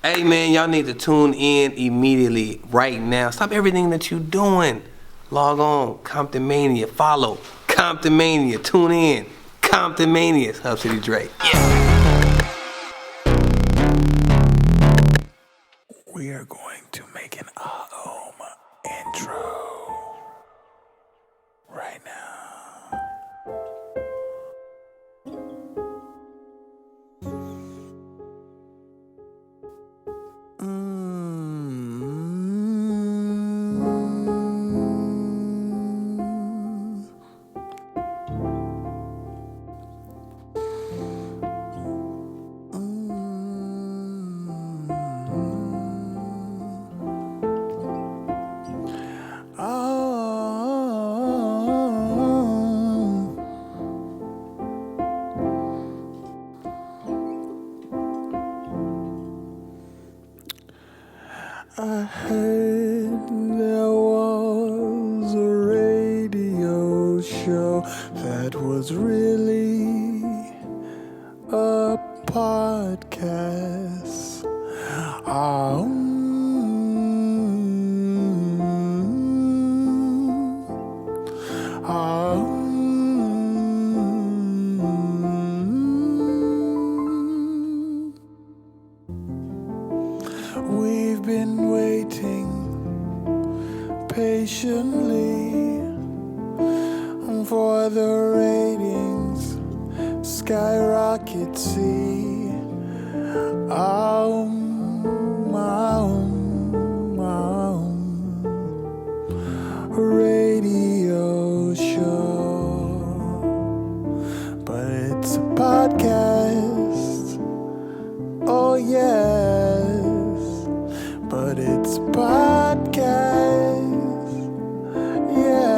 Hey man, y'all need to tune in immediately, right now. Stop everything that you're doing. Log on, Compton Mania, follow Compton Mania, tune in. Compton Mania, Hub City Drake. Yeah. We are going to make an Haoommm intro right now. I heard there was a radio show that was really a podcast. We've been waiting patiently for the ratings skyrocket. See, radio show, but it's a podcast. Oh yes, but it's a podcast. Yes.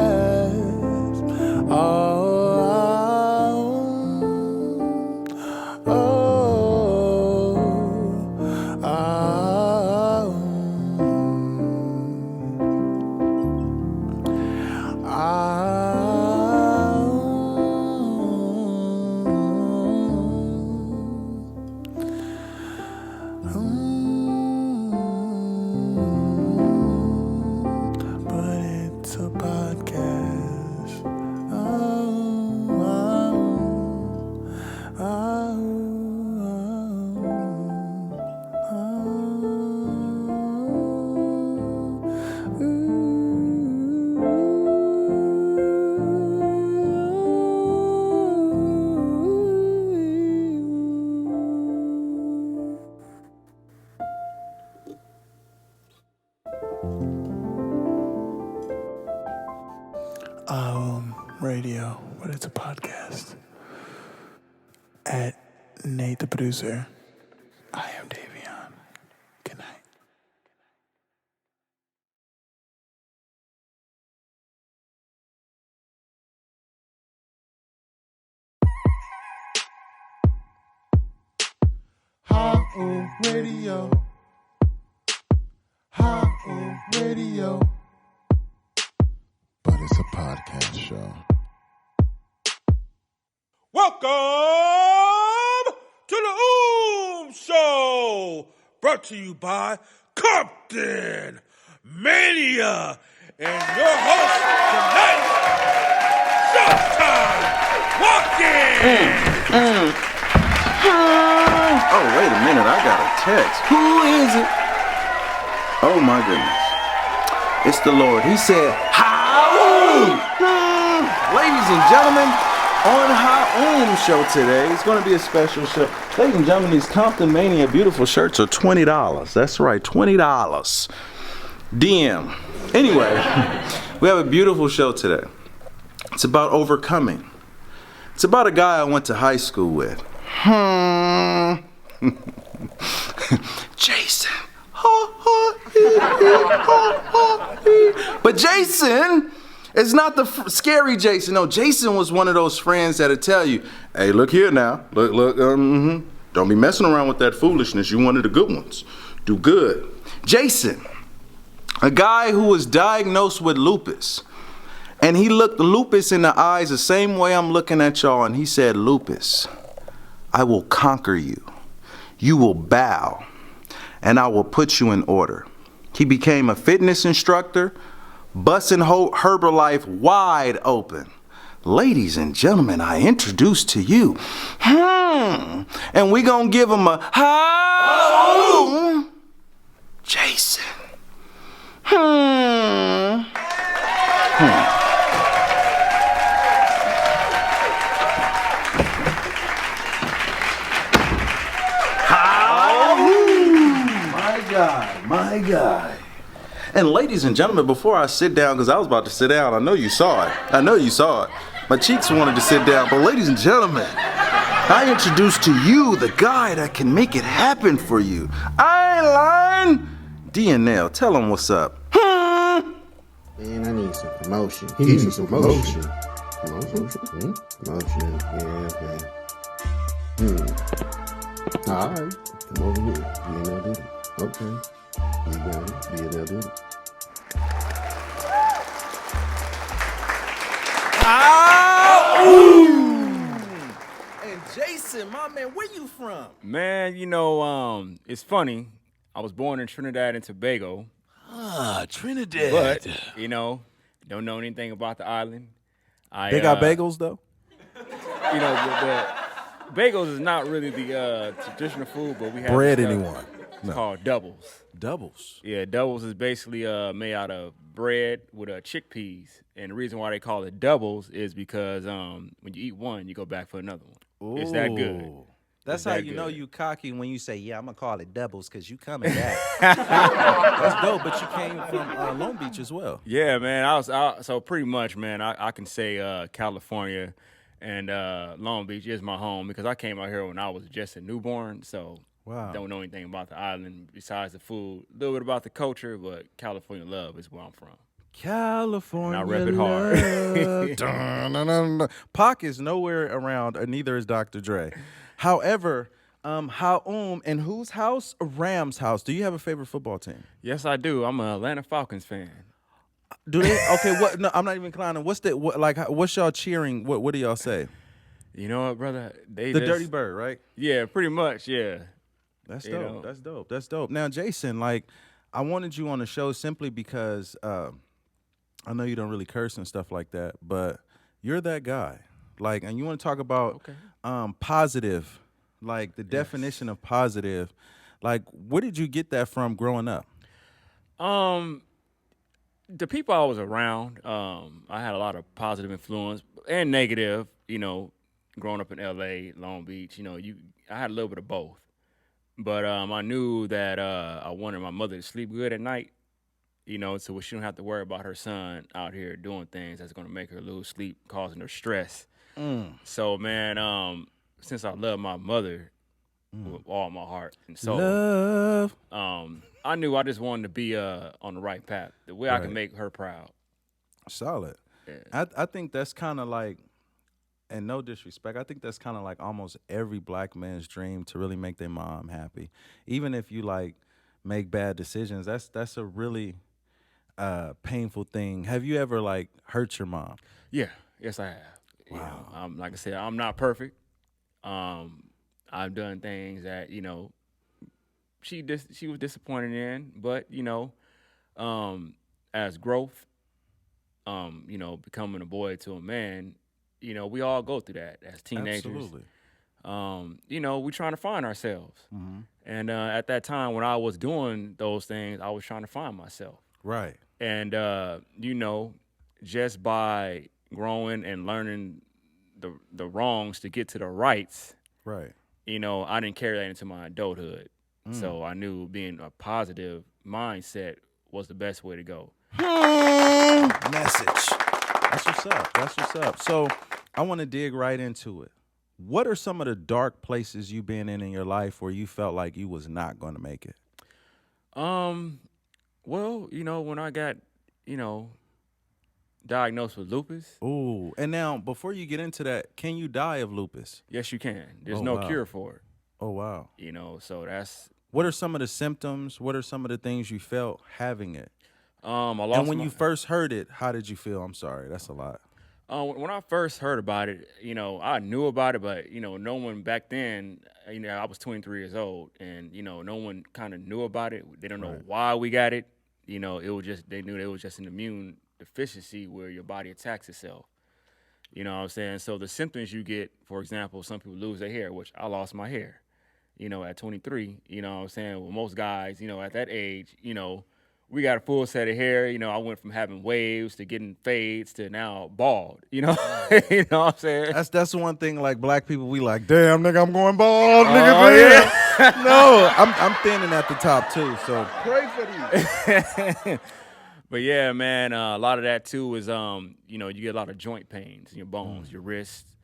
Haoommm Radio, but it's a podcast. At Nate the producer, I am Davion. Good night. Haoommm Radio. Haoommm Radio. But it's a podcast show. Welcome to the Haoommm Show, brought to you by Compton Mania, and your host tonight, Showtime Walking. Oh, wait a minute, I got a text. Who is it? Oh my goodness. It's the Lord. He said, Haoommm! Ladies and gentlemen, on Haoommm Show today, it's going to be a special show. Ladies and gentlemen, these Compton Mania beautiful shirts are $20. That's right, $20. DM. Anyway, we have a beautiful show today. It's about overcoming. It's about a guy I went to high school with. Jason. But Jason is not the scary Jason. No, Jason was one of those friends that'll tell you, hey, look here now. Look, don't be messing around with that foolishness. You're one of the good ones. Do good. Jason, a guy who was diagnosed with lupus. And he looked lupus in the eyes the same way I'm looking at y'all. And he said, lupus, I will conquer you. You will bow. and I will put you in order. He became a fitness instructor, busting Herbalife wide open. Ladies and gentlemen, I introduce to you, and we gonna give him a Haoommm, Jason. Haoommm. My God. And ladies and gentlemen, before I sit down, because I was about to sit down, I know you saw it. My cheeks wanted to sit down, but ladies and gentlemen, I introduce to you the guy that can make it happen for you. I ain't lying. DNL, tell him what's up. Man, I need some promotion. He needs some promotion. Promotion? Promotion, yeah, man. All right, come over here. DNL did it. Okay. You got it. DNL did it. And Jason, my man, where you from? Man, it's funny. I was born in Trinidad and Tobago. Trinidad. But, don't know anything about the island. They got bagels, though? The bagels is not really the traditional food, but we have Bread, stuff anyone? No. called doubles. Doubles. Yeah, doubles is basically made out of bread with chickpeas. And the reason why they call it doubles is because when you eat one, you go back for another one. Ooh. It's that good. That's It's how that you know good. you cocky when you say, yeah, I'm going to call it doubles because you coming back. That's dope, but you came from Long Beach as well. Yeah, man. So pretty much, man, I can say California and Long Beach is my home because I came out here when I was just a newborn. So Wow. don't know anything about the island besides the food. A little bit about the culture, but California love is where I'm from. California. And I rep it hard. Dun-dun-dun-dun. Pac is nowhere around, and neither is Dr. Dre. However, Haoommm, in whose house? Rams' house. Do you have a favorite football team? Yes, I do. I'm an Atlanta Falcons fan. Do they? Okay, what? No, I'm not even clowning. What's y'all cheering? What do y'all say? You know what, brother? The Dirty Bird, right? Yeah, pretty much, yeah. That's You dope. know. That's dope. That's dope. Now, Jason, I wanted you on the show simply because I know you don't really curse and stuff like that, but you're that guy. And you want to talk about positive, the definition of positive. Where did you get that from growing up? The people I was around, I had a lot of positive influence and negative, growing up in LA, Long Beach, I had a little bit of both. But I knew that I wanted my mother to sleep good at night, so she don't have to worry about her son out here doing things that's going to make her lose sleep, causing her stress. So, man, since I love my mother with all my heart and soul, Love. I knew I just wanted to be on the right path, the way I can make her proud. Solid. Yeah. I think that's kind of and no disrespect, I think that's kind of almost every black man's dream to really make their mom happy. Even if you make bad decisions, that's a really painful thing. Have you ever hurt your mom? Yeah, yes I have. Wow. Like I said, I'm not perfect. I've done things that she was disappointed in, but as growth, becoming a boy to a man, we all go through that as teenagers. Absolutely. We trying to find ourselves. Mm-hmm. And at that time when I was doing those things, I was trying to find myself. Right. And just by growing and learning the wrongs to get to the rights, Right. I didn't carry that into my adulthood. So I knew being a positive mindset was the best way to go. Message. That's what's up. That's what's up. So I want to dig right into it. What are some of the dark places you've been in your life where you felt like you was not going to make it? Well, when I got, diagnosed with lupus. Ooh. And now, before you get into that, can you die of lupus? Yes, you can. There's Oh, no wow. cure for it. Oh, wow. So that's. What are some of the symptoms? What are some of the things you felt having it? I lost And when my- you first heard it, how did you feel? I'm sorry, that's a lot. When I first heard about it, I knew about it, but no one back then. I was 23 years old, and no one kind of knew about it. They don't know why we got it. It was just they knew it was just an immune deficiency where your body attacks itself. You know what I'm saying? So the symptoms you get, for example, some people lose their hair, which I lost my hair. At 23. You know what I'm saying? Well, most guys, at that age, we got a full set of hair. I went from having waves to getting fades to now bald. You know what I'm saying? That's the one thing. Like black people, we like, damn nigga, I'm going bald, nigga. Yeah. No, I'm thinning at the top too. So pray for these. But yeah, man, a lot of that too is you get a lot of joint pains in your bones, your wrists,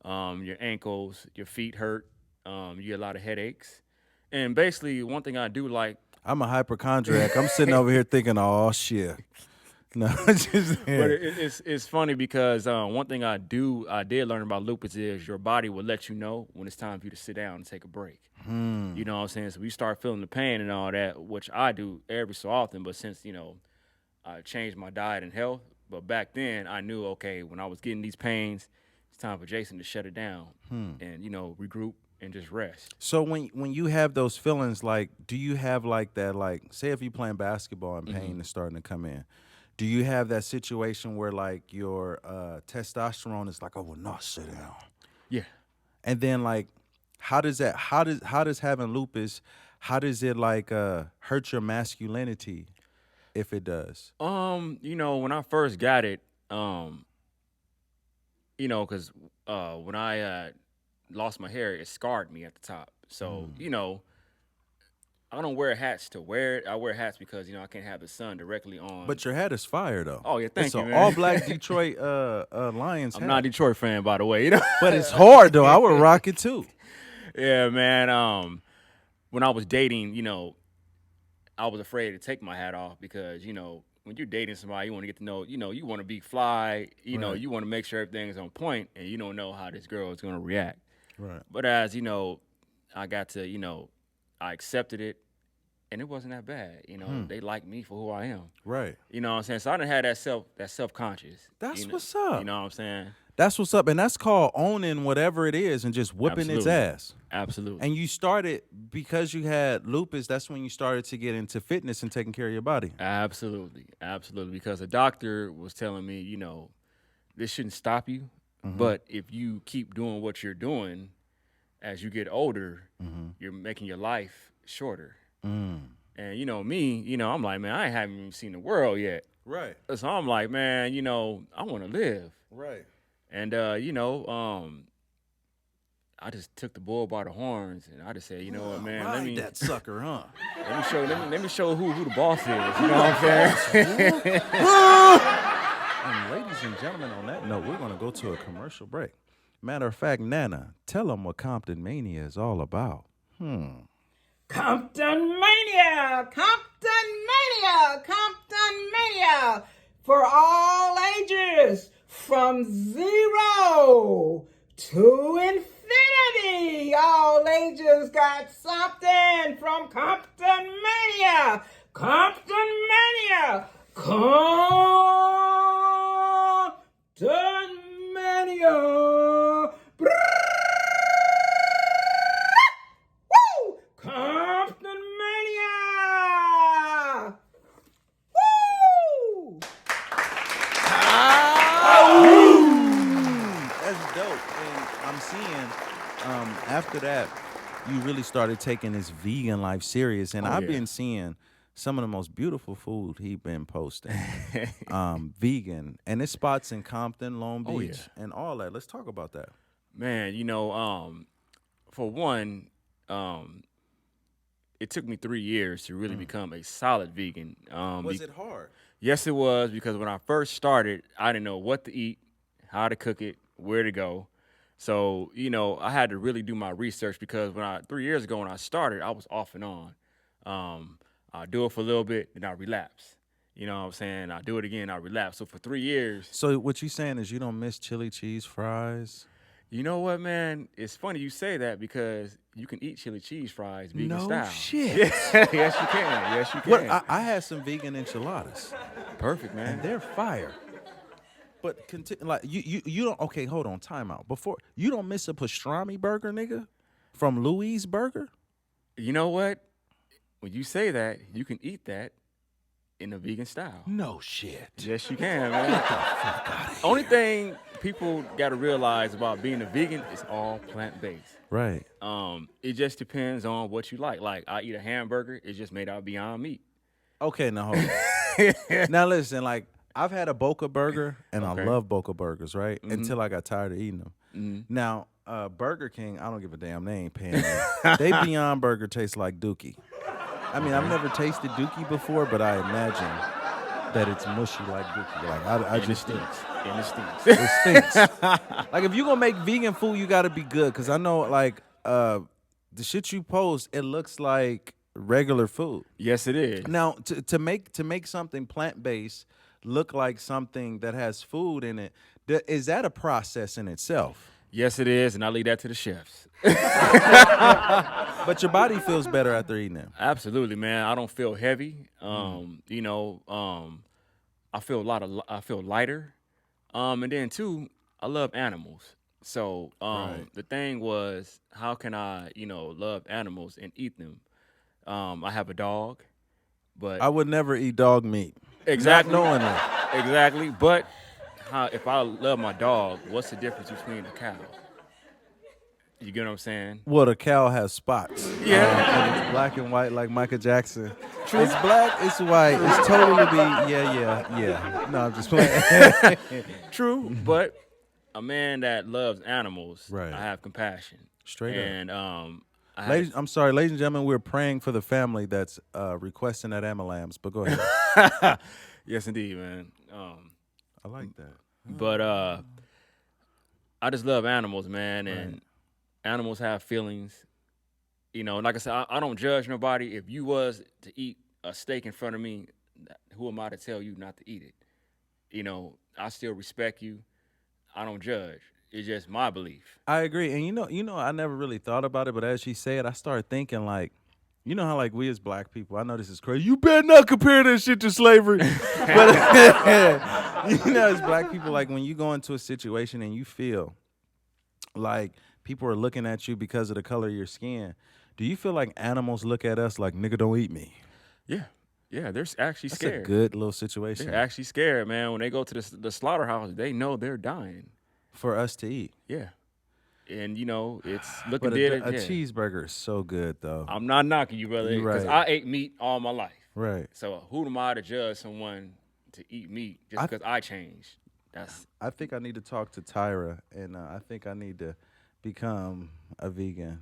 your ankles, your feet hurt. You get a lot of headaches, and basically one thing I do like. I'm a hypochondriac. I'm sitting over here thinking, oh shit. No, just but it's funny because one thing I did learn about lupus is your body will let you know when it's time for you to sit down and take a break. You know what I'm saying? So we start feeling the pain and all that, which I do every so often. But since I changed my diet and health, but back then I knew when I was getting these pains, it's time for Jason to shut it down and regroup. And just rest. So when you have those feelings, like, do you have like that, like, say if you're playing basketball and pain is starting to come in, do you have that situation where like your testosterone is like, oh, well, no, sit down. Yeah. And then like, how does having lupus, how does it like hurt your masculinity, if it does? When I first got it, because when I lost my hair, it scarred me at the top. So, I don't wear hats to wear it. I wear hats because, I can't have the sun directly on. But your hat is fire, though. Oh, yeah, thank it's you, an man. all-black Detroit Lions hat. I'm not a Detroit fan, by the way. But it's hard, though. I would rock it, too. Yeah, man. When I was dating, I was afraid to take my hat off because, when you're dating somebody, you want to get to know, you want to be fly, you want to make sure everything is on point, and you don't know how this girl is going to react. Right. But as, I got to, I accepted it, and it wasn't that bad. They like me for who I am. Right. You know what I'm saying? So I didn't have that self-conscious. That's what's up. You know what I'm saying? That's what's up. And that's called owning whatever it is and just whipping its ass. Absolutely. And you started, because you had lupus, that's when you started to get into fitness and taking care of your body. Absolutely. Absolutely. Because a doctor was telling me, this shouldn't stop you. But if you keep doing what you're doing, as you get older, you're making your life shorter. And me, I'm like, man, I haven't even seen the world yet. Right. So I'm like, man, I want to live. Right. And I just took the bull by the horns, and I just said, you know what, man, Ride let me that sucker, huh? let me show who the boss is. You know what I'm saying? And ladies and gentlemen, on that note, we're going to go to a commercial break. Matter of fact, Nana, tell them what Compton Mania is all about. Compton Mania! Compton Mania! Compton Mania! For all ages, from 0 to infinity. All ages got something from Compton Mania. Compton Mania. Compton Mania. Woo! Compton Mania. Woo! That's dope. And I'm seeing after that, you really started taking this vegan life serious. And I've been seeing some of the most beautiful food he been posting. Vegan. And it's spots in Compton, Long Beach, and all that. Let's talk about that. Man, for one, it took me 3 years to really become a solid vegan. Was it hard? Yes, it was, because when I first started, I didn't know what to eat, how to cook it, where to go. So, I had to really do my research, because 3 years ago when I started, I was off and on. I do it for a little bit, then I relapse. You know what I'm saying? I do it again, I relapse. So for 3 years. So what you saying is you don't miss chili cheese fries? You know what, man? It's funny you say that, because you can eat chili cheese fries vegan style. No shit. Yes, you can. Yes, you can. What, I had some vegan enchiladas. Perfect, man. And they're fire. But like you don't. Okay, hold on. Time out. Before you don't miss a pastrami burger, nigga, from Louis Burger. You know what? When you say that, you can eat that in a vegan style. No shit. Yes, you can, man. Only thing people got to realize about being a vegan is all plant-based. Right. It just depends on what you like. Like, I eat a hamburger, it's just made out of Beyond Meat. Okay, now hold on. Now listen, like I've had a Boca burger and I love Boca burgers, right? Until I got tired of eating them. Now, Burger King, I don't give a damn. They ain't paying me. They Beyond Burger tastes like Dookie. I mean, I've never tasted Dookie before, but I imagine that it's mushy like Dookie. Like I just stinks. And it stinks. It stinks. Like if you gonna make vegan food, you gotta be good. Cause I know like the shit you post, it looks like regular food. Yes, it is. Now to make something plant based look like something that has food in it, is that a process in itself? Yes, it is, and I leave that to the chefs. But your body feels better after eating them. Absolutely, man. I don't feel heavy. You know, I feel lighter. And then too, I love animals. So the thing was, how can I, love animals and eat them? I have a dog, but I would never eat dog meat. Exactly. Not knowing that. Exactly. But if I love my dog, what's the difference between a cow? You get what I'm saying? Well, the cow has spots. Yeah. And it's black and white like Michael Jackson. True. It's black, it's white. It's totally yeah. No, I'm just playing. True. But a man that loves animals, right. I have compassion. Straight up. And I'm sorry, ladies and gentlemen, we're praying for the family that's requesting that Amalams, but go ahead. Yes, indeed, man. I like that. But I just love animals, man, and animals have feelings. Like I said, I don't judge nobody. If you was to eat a steak in front of me, who am I to tell you not to eat it? I still respect you. I don't judge. It's just my belief. I agree. And I never really thought about it, but as she said, I started thinking like, you know how like we as black people, I know this is crazy. You better not compare that shit to slavery. But as black people, like when you go into a situation and you feel like people are looking at you because of the color of your skin, do you feel like animals look at us like, nigga, don't eat me? Yeah. Yeah, they're actually scared. That's a good little situation. They're actually scared, man. When they go to the slaughterhouse, they know they're dying. For us to eat. Yeah. And, it's looking but dead. A cheeseburger is so good, though. I'm not knocking you, brother, because I ate meat all my life. Right. So who am I to judge someone to eat meat just because I changed? I think I need to talk to Tyra, and I think I need to become a vegan.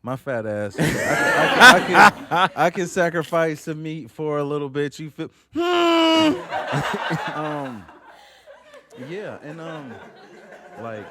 My fat ass. I can sacrifice some meat for a little bit. You feel? Yeah, and like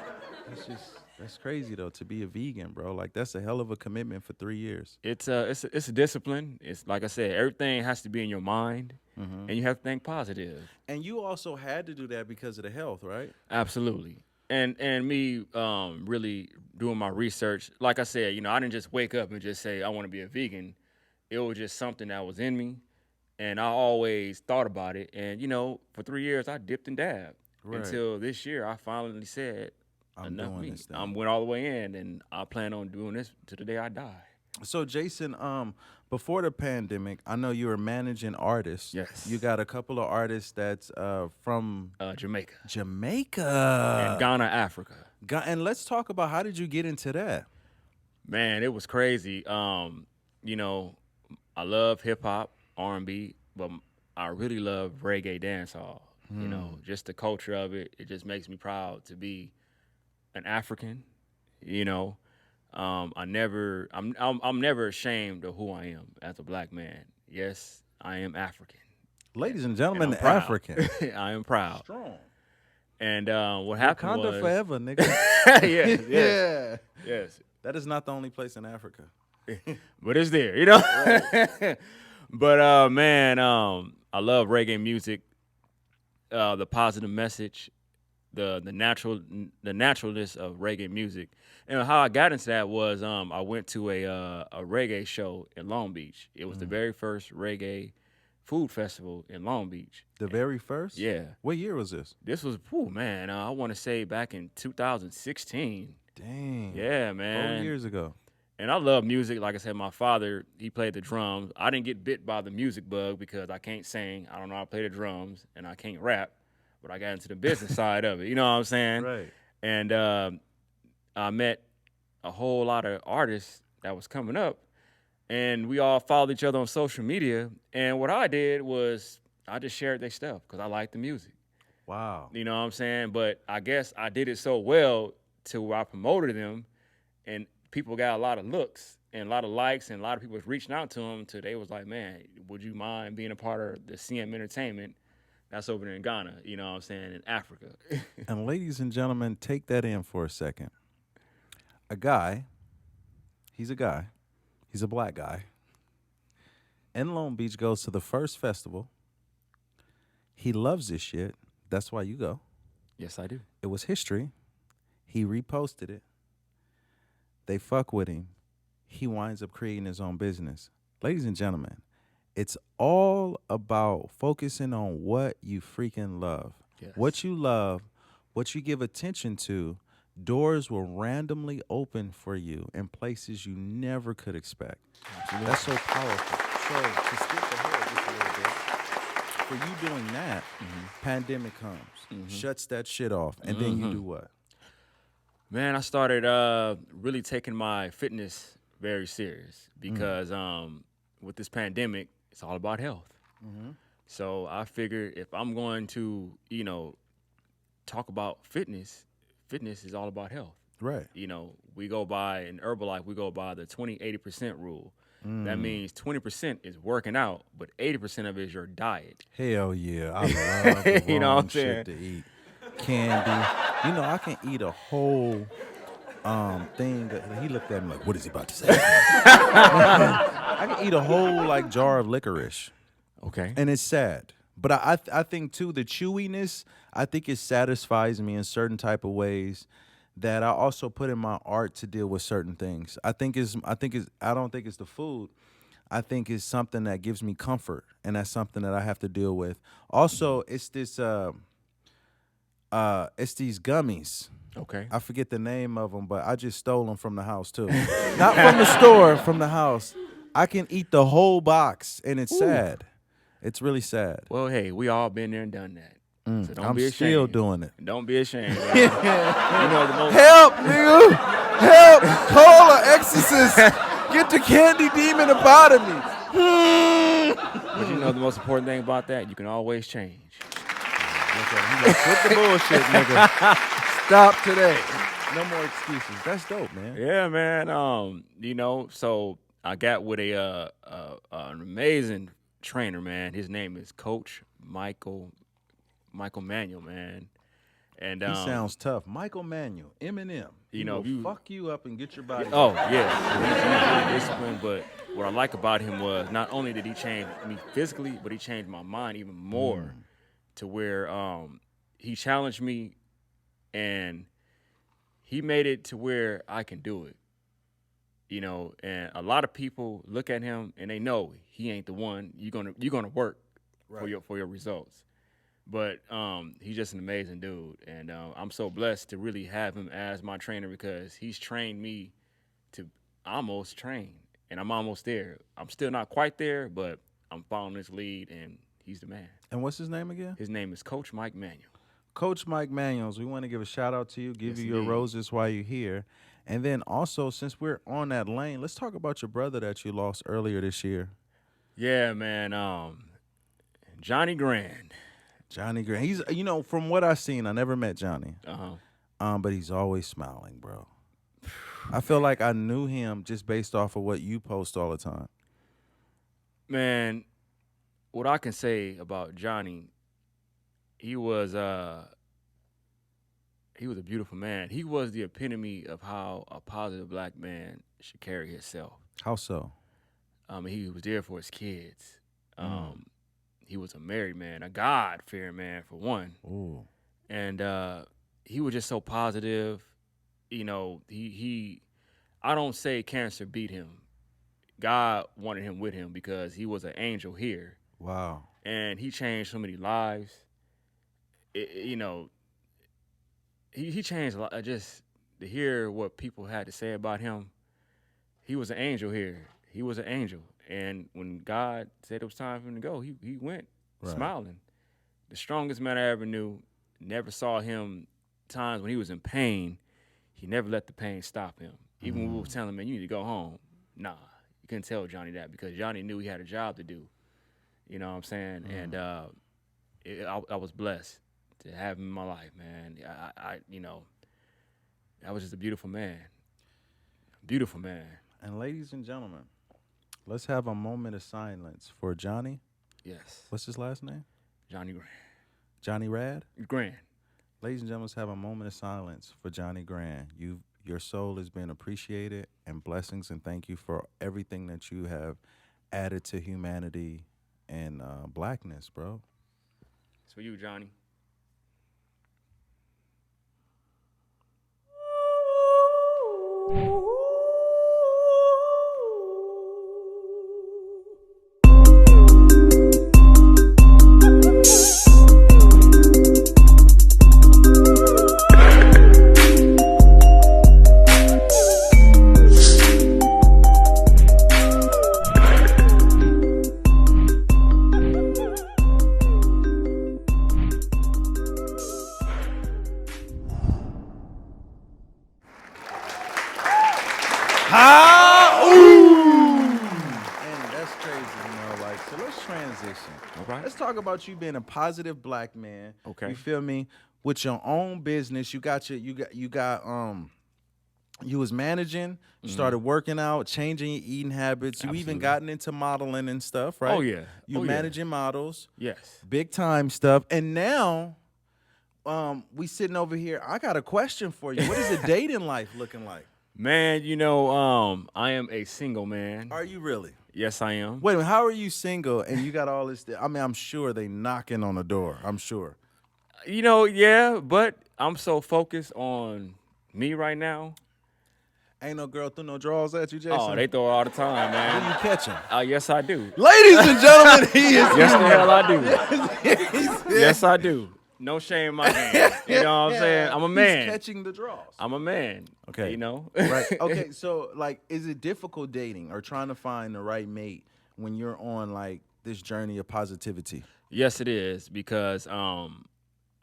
that's crazy though to be a vegan, bro. Like that's a hell of a commitment for 3 years. It's a discipline. It's like I said, everything has to be in your mind, and you have to think positive. And you also had to do that because of the health, right? Absolutely. And me really doing my research, like I said, I didn't just wake up and just say I want to be a vegan. It was just something that was in me, and I always thought about it. And for 3 years I dipped and dabbed until this year I finally said enough meat. I went all the way in, and I plan on doing this to the day I die. So Jason, before the pandemic, I know you were managing artists. Yes. You got a couple of artists that's from Jamaica. And Ghana, Africa. And let's talk about how did you get into that? Man, it was crazy. I love hip hop, R&B, but I really love reggae dancehall. Just the culture of it. It just makes me proud to be an African. I'm never ashamed of who I am as a black man. Yes, I am African. Ladies and gentlemen, and I'm African. I am proud. Strong. And what happened was... Wakanda forever, nigga. Yes. That is not the only place in Africa. But it's there, Right. But, man, I love reggae music, the positive message, the naturalness of reggae music. And how I got into that was I went to a reggae show in Long Beach. It was the very first reggae food festival in Long Beach. The very first? Yeah. What year was this? This was, man, I want to say back in 2016. Dang. Yeah, man. 4 years ago. And I love music. Like I said, my father, he played the drums. I didn't get bit by the music bug because I can't sing. I don't know how to play the drums, and I can't rap. But I got into the business side of it. You know what I'm saying? Right. And I met a whole lot of artists that was coming up, and we all followed each other on social media. And what I did was I just shared their stuff because I liked the music. Wow. You know what I'm saying? But I guess I did it so well to where I promoted them, and people got a lot of looks and a lot of likes, and a lot of people was reaching out to them. They was like, man, would you mind being a part of the CM Entertainment? That's over there in Ghana, you know what I'm saying, in Africa. And ladies and gentlemen, take that in for a second. A guy, he's a black guy, in Long Beach goes to the first festival. He loves this shit. That's why you go. Yes, I do. It was history. He reposted it. They fuck with him. He winds up creating his own business. Ladies and gentlemen, it's all about focusing on what you freaking love. Yes. What you love, what you give attention to, doors will randomly open for you in places you never could expect. Absolutely. That's so powerful. So to skip ahead just a little bit, for you doing that, pandemic comes, shuts that shit off, and then you do what? Man, I started really taking my fitness very serious because with this pandemic, it's all about health. So I figured if I'm going to, talk about fitness is all about health. Right. We go by, in Herbalife, we go by the 20-80% rule. That means 20% is working out, but 80% of it is your diet. Hell yeah. I love the You know what I'm shit saying? to eat. Candy. I can eat a whole thing. He looked at me like, what is he about to say? I can eat a whole jar of licorice. Okay. And it's sad. But I think too, the chewiness, I think it satisfies me in certain type of ways that I also put in my art to deal with certain things. I don't think it's the food. I think it's something that gives me comfort, and that's something that I have to deal with. Also, it's this it's these gummies. Okay. I forget the name of them, but I just stole them from the house too. Not from the store, from the house. I can eat the whole box, and it's sad. It's really sad. Well, hey, we all been there and done that. So don't I'm be ashamed. still doing it. Don't be ashamed. Man. The most Help, nigga! Help! Call an exorcist! Get the candy demon up out of me! But the most important thing about that, you can always change. Quit the bullshit, nigga. Stop today. No more excuses. That's dope, man. Yeah, man. So I got with an amazing trainer, man. His name is Coach Michael Manuel, man. And he sounds tough. Michael Manuel, Eminem. He will fuck you up and get your body. Oh, yeah. He's really disciplined, but what I like about him was not only did he change me physically, but he changed my mind even more to where he challenged me and he made it to where I can do it. And a lot of people look at him and they know he ain't the one. You're gonna work for your results. But he's just an amazing dude, and I'm so blessed to really have him as my trainer because he's trained me to almost train, and I'm almost there. I'm still not quite there, but I'm following his lead, and he's the man. And what's his name again? His name is Coach Mike Manuel. Coach Mike Manuels, we want to give a shout out to you, give you your roses while you're here. And then also, since we're on that lane, let's talk about your brother that you lost earlier this year. Yeah, man. Johnny Grand. Johnny Grand. He's, from what I've seen, I never met Johnny. But he's always smiling, bro. I feel like I knew him just based off of what you post all the time. Man, what I can say about Johnny, he was a beautiful man. He was the epitome of how a positive black man should carry himself. How so? He was there for his kids. He was a married man, a God-fearing man for one. Ooh. And he was just so positive. I don't say cancer beat him. God wanted him with him because he was an angel here. Wow. And he changed so many lives. You know, he changed a lot. Just to hear what people had to say about him, he was an angel here. He was an angel. And when God said it was time for him to go, he went smiling. The strongest man I ever knew, never saw him times when he was in pain. He never let the pain stop him. Even when we were telling him, man, you need to go home. Nah, you couldn't tell Johnny that because Johnny knew he had a job to do. You know what I'm saying? And I was blessed to have him in my life, man. I that was just a beautiful man. Beautiful man. And ladies and gentlemen, let's have a moment of silence for Johnny. Yes. What's his last name? Johnny Grant. Johnny Rad? Grant. Ladies and gentlemen, let's have a moment of silence for Johnny Grant. Your soul has been appreciated, and blessings, and thank you for everything that you have added to humanity and blackness, bro. It's for you, Johnny. Let's talk about you being a positive black man. Okay. You feel me? With your own business, you was managing, you started working out, changing your eating habits. You even gotten into modeling and stuff, right? Oh yeah. You managing models. Yes. Big time stuff. And now we sitting over here. I got a question for you. What is the dating life looking like? Man, I am a single man. Are you really? Yes, I am. Wait a minute, how are you single and you got all this? I mean, I'm sure they knocking on the door. I'm sure. Yeah, but I'm so focused on me right now. Ain't no girl threw no draws at you, Jason? Oh, they throw it all the time, man. Who you catching? Yes, I do. Ladies and gentlemen, he is. Yes, the hell I do. Yes, I do. No shame in my game. You know what I'm saying? I'm a man. He's catching the draws. I'm a man. Okay. Right. Okay, so, like, is it difficult dating or trying to find the right mate when you're on, like, this journey of positivity? Yes, it is, because I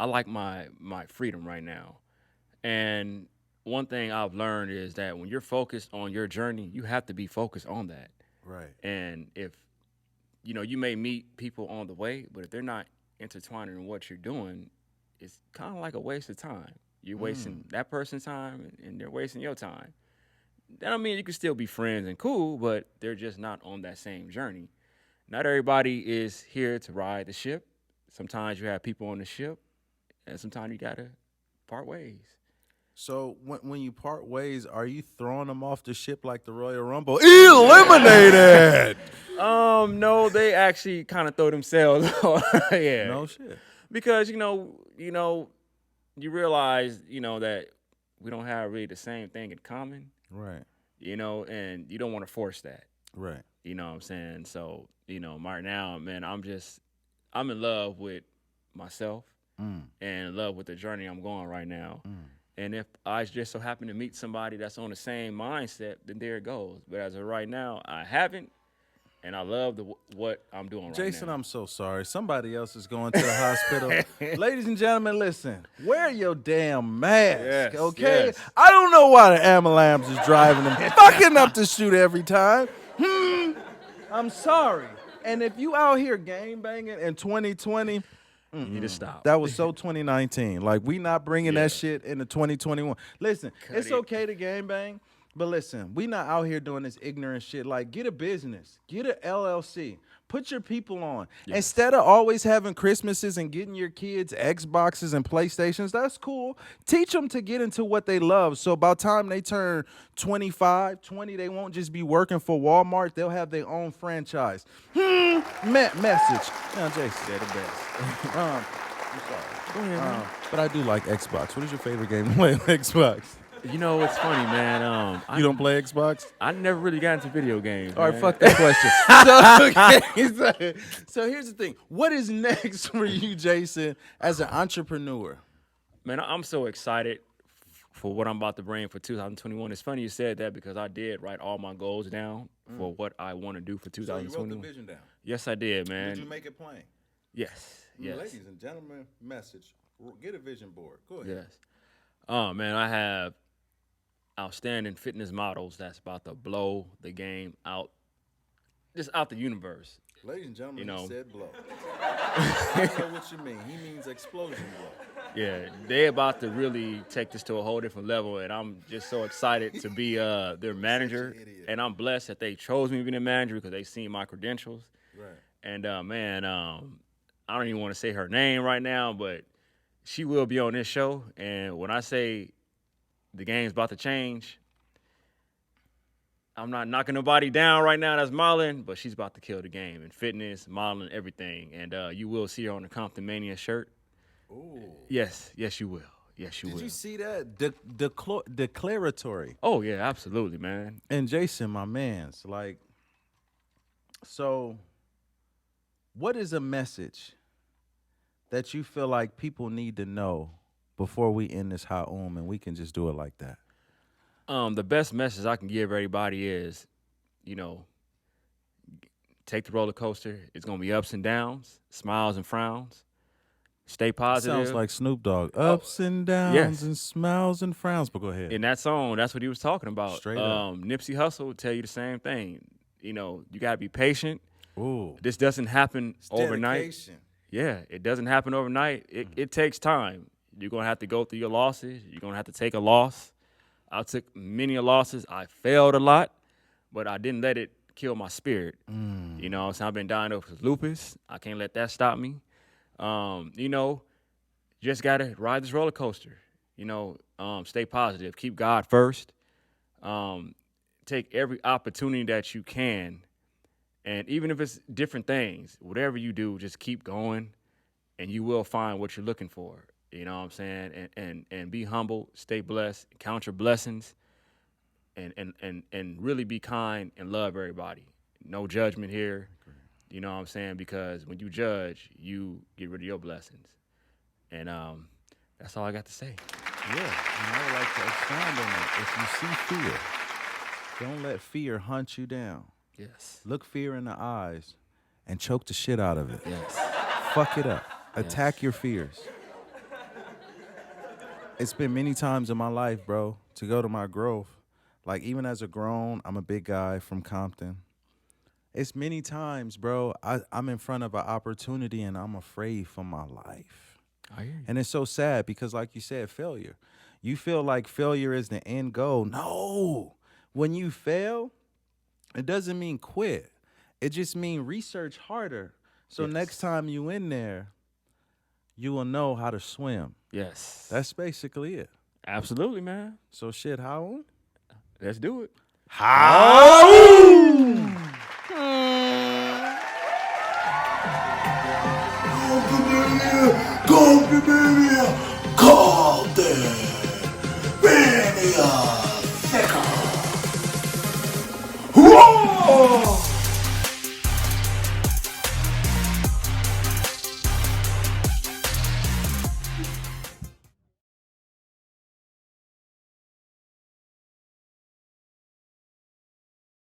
like my freedom right now. And one thing I've learned is that when you're focused on your journey, you have to be focused on that. Right. And if, you may meet people on the way, but if they're not intertwining in what you're doing, it's kind of like a waste of time. You're wasting that person's time, and they're wasting your time. That don't mean you can still be friends and cool, but they're just not on that same journey. Not everybody is here to ride the ship. Sometimes you have people on the ship, and sometimes you gotta part ways. So when you part ways, are you throwing them off the ship like the Royal Rumble? Eliminated! No, they actually kind of throw themselves off. Yeah. No shit. Because, you realize, that we don't have really the same thing in common. Right. And you don't want to force that. Right. You know what I'm saying? So, right now, man, I'm in love with myself and in love with the journey I'm going right now. And if I just so happen to meet somebody that's on the same mindset, then there it goes. But as of right now, I haven't, and I love what I'm doing right now. Jason, I'm so sorry. Somebody else is going to the hospital. Ladies and gentlemen, listen. Wear your damn mask, okay? Yes. I don't know why the ambulance is driving them fucking up the shoot every time. I'm sorry. And if you out here gang banging in 2020, you need to stop. that was so 2019. Like, we not bringing that shit into 2021. Listen, it's okay to gang bang, but listen, we not out here doing this ignorant shit. Like, get a business. Get a LLC. Put your people on. Yes. Instead of always having Christmases and getting your kids Xboxes and PlayStations, that's cool. Teach them to get into what they love. So by the time they turn 25, 20, they won't just be working for Walmart. They'll have their own franchise. Message. Now, Jason, they're the best. I'm sorry. Go ahead, but I do like Xbox. What is your favorite game to play on Xbox? You know, it's funny, man. You don't play Xbox? I never really got into video games. All right, man. fuck that question. So here's the thing. What is next for you, Jason, as an entrepreneur? Man, I'm so excited for what I'm about to bring for 2021. It's funny you said that because I did write all my goals down for what I want to do for So you 2021. wrote the vision down. Yes, I did, man. Did you make it plain? Yes. Yes. Ladies and gentlemen, message. Get a vision board. Go ahead. Yes. Oh, man, I have outstanding fitness models that's about to blow the game out, just out the universe. Ladies and gentlemen, You know. he said blow. I know what you mean. He means explosion blow. Yeah, they about to really take this to a whole different level, and I'm just so excited to be their manager. And I'm blessed that they chose me to be their manager because they seen my credentials. Right. And man, I don't even want to say her name right now, but she will be on this show. And when I say the game's about to change, I'm not knocking nobody down right now that's modeling, but she's about to kill the game in fitness, modeling, everything. And you will see her on the Compton Mania shirt. Ooh. Yes, you will. Yes, you will. Did you see that? Declaratory. Oh, yeah, absolutely, man. And Jason, my man's like, so what is a message that you feel like people need to know before we end this Haoommm and we can just do it like that? The best message I can give everybody is, you know, take the roller coaster. It's going to be ups and downs, smiles and frowns. Stay positive. Sounds like Snoop Dogg. Ups and downs yes. and smiles and frowns. But go ahead. In that song, that's what he was talking about. Straight up. Nipsey Hussle would tell you the same thing. You know, you got to be patient. Ooh. This doesn't happen It's overnight. dedication. Yeah, it doesn't happen overnight. It takes time. You're going to have to go through your losses. You're going to have to take a loss. I took many losses. I failed a lot, but I didn't let it kill my spirit. You know, so I've been diagnosed with lupus. I can't let that stop me. You know, just got to ride this roller coaster. You know, stay positive. Keep God first. Take every opportunity that you can. And even if it's different things, whatever you do, just keep going and you will find what you're looking for. You know what I'm saying? And be humble, stay blessed, count your blessings, and really be kind and love everybody. No judgment here. You know what I'm saying? Because when you judge, you get rid of your blessings. And that's all I got to say. Yeah, and I would like to expound on that. If you see fear, don't let fear hunt you down. Yes. Look fear in the eyes and choke the shit out of it. Yes. Fuck it up. Attack your fears. It's been many times in my life, bro, to go to my growth. Like, even as a grown, I'm a big guy from Compton. It's many times, bro, I'm in front of an opportunity and I'm afraid for my life. I hear you. And it's so sad because, like you said, failure. You feel like failure is the end goal. No. When you fail, it doesn't mean quit. It just means research harder. So next time you in there, you will know how to swim. Yes. That's basically it. Absolutely, man. So shit, Haoommm? Let's do it.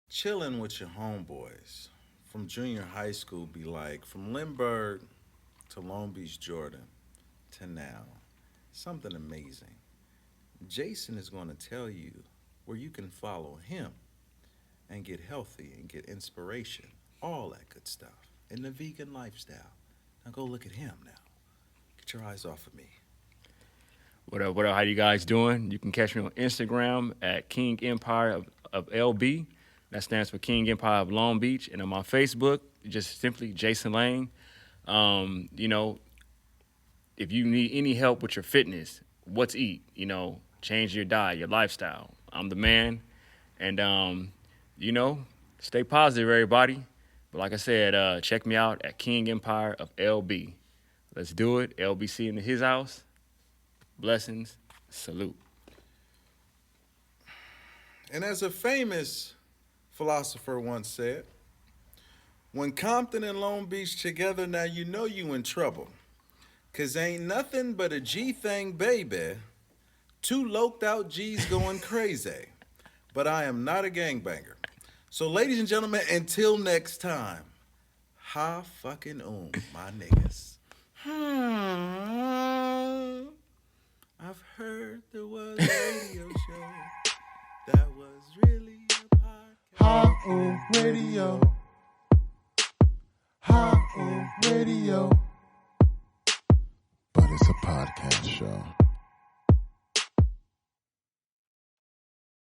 Chilling with your homeboys from junior high school be like, from Lindbergh to Long Beach, Jordan, to now. Something amazing. Jason is going to tell you where you can follow him and get healthy and get inspiration, all that good stuff, in the vegan lifestyle. Now go look at him now. Get your eyes off of me. What up, how you guys doing? You can catch me on Instagram at King Empire of LB. That stands for King Empire of Long Beach. And on my Facebook, just simply Jason Lane. You know, if you need any help with your fitness, what to eat, you know, change your diet, your lifestyle, I'm the man. And, you know, stay positive, everybody. But like I said, check me out at King Empire of LB. Let's do it. LBC in his house. Blessings. Salute. And as a famous philosopher once said, when Compton and Long Beach together, now you know you in trouble. 'Cause ain't nothing but a G thing, baby. Two loked out G's going crazy. But I am not a gangbanger. So ladies and gentlemen, until next time, Haoommm, my niggas. I've heard there was a radio show that was really a podcast. Haoommm Radio. Haoommm Radio. But it's a podcast show.